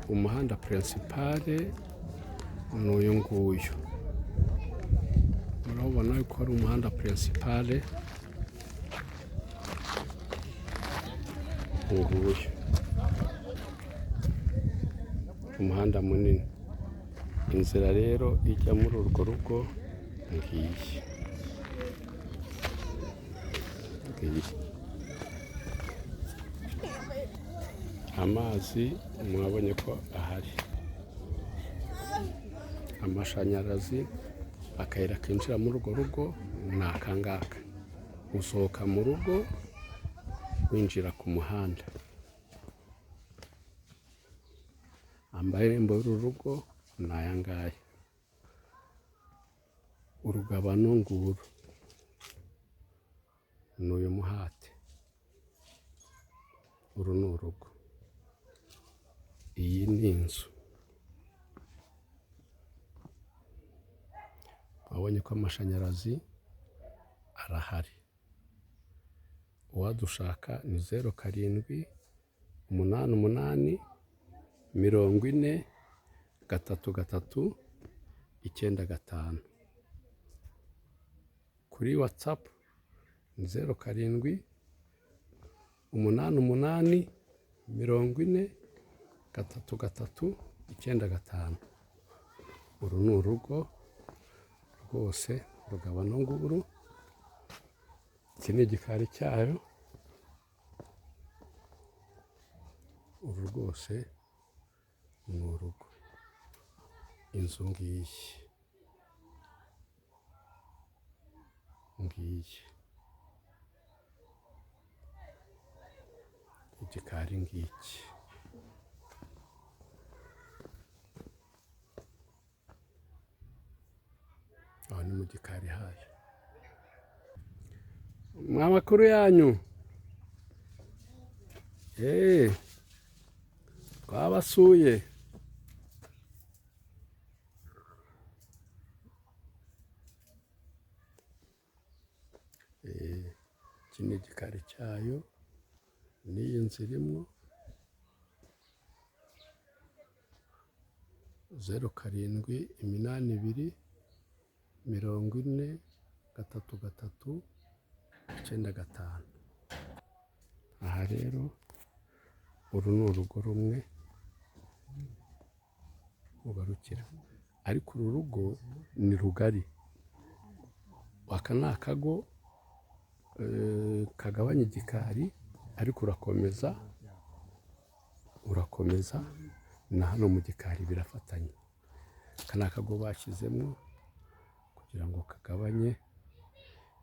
umuhanda pirinsipale ni uyu nguyu, murabona ko ari umuhanda pirinsipale nguyu, umuhanda munini. Inzira rero ijya muri urwo rugo ngiyi. Amazi mwabonye ko ahari, amashanyarazi, akayira kinjira muri urwo rugo ni aka ngaka, usohoka mu rugo winjira ku muhanda. Amarembo y'uru rugo ni aya ngaya, urugabano nguru ni uyu muhate, uru ni urugo, iyi ni inzu. Wabonye ko amashanyarazi arahari. Uwadushaka ni 0788403995. Kuri WhatsApp ni 0788403995. Uru ni urugo rwose, urugabano nguru. Iki ni igikari cyayo. Uru rwose ni urugo, inzu ngiyi, igikari ngiki. Aho ni mu gikari hayo. Amakuru yanyu? Twabasuye. Iki ni igikari cyayo, n'iyi nzu irimo. 0788403995. Aha rero uru ni urugo rumwe ugarukira, ariko uru rugo ni rugari. Aka ni akago kagabanya igikari, ariko urakomeza na hano mu gikari birafatanye. Aka ni akago bashyizemo kugira ngo kagabanye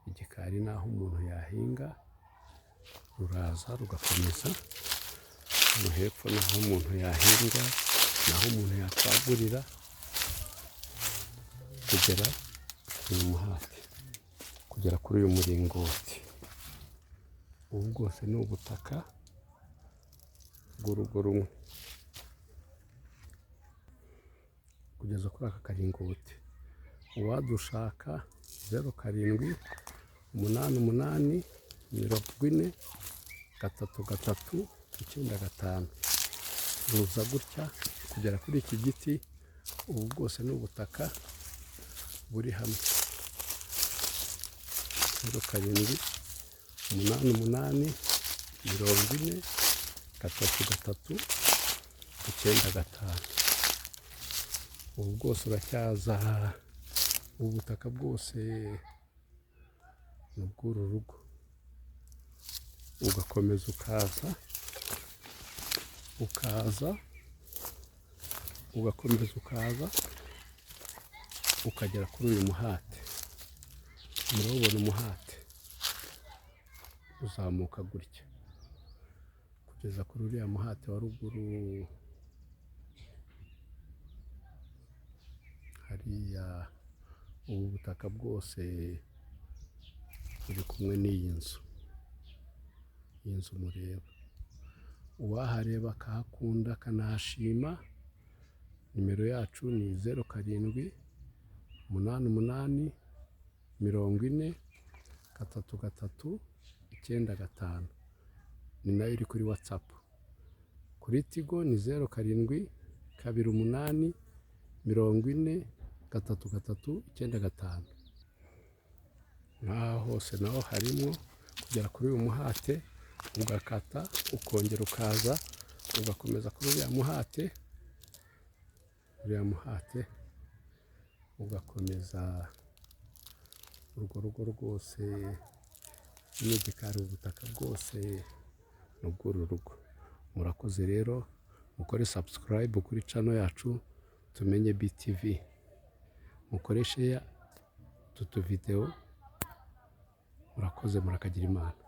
igikari, naho umuntu yahinga ruraza rugakomeza. Hano hepfo naho umuntu yahinga, naho umuntu yacagurira kugera uyu muhate, kugera kuri uyu muringoti. Ubu bwose ni ubutaka bw'urugo rumwe kugeza kuri aka karingoti. Uwadushaka 0788403995. Ruza gutya kugera kuri iki giti. Ubu bwose ni ubutaka buri hamwe. 0788403995. Ubu bwose uracyaza, ubu butaka bwose ni ubw'uru rugo. Ugakomeza ukaza ukagera kuri uyu muhate. Murabona umuhate uzamuka gutya kugeza kuri uriya muhate wa ruguru hariya. Ubu butaka bwose buri kumwe n'iyi nzu. Iyi nzu mureba, uwahareba akahakunda akanahashima, nimero yacu ni 0788403995. Ni nayo iri kuri WhatsApp. kuri Tigo ni 07 28 40 3 3 9 5. Nk'aha hose naho harimo kugera kuri uyu muhate, ugakata ukongera ukaza ugakomeza kuri uriya muhate ugakomeza urwo rugo rwose n'igikari, ubutaka bwose n'ubw'uru rugo. Murakoze rero, mukore subscribe kuri channel yacu Tumenye BTV, mukoreshe utu video. Murakoze, murakagira Imana.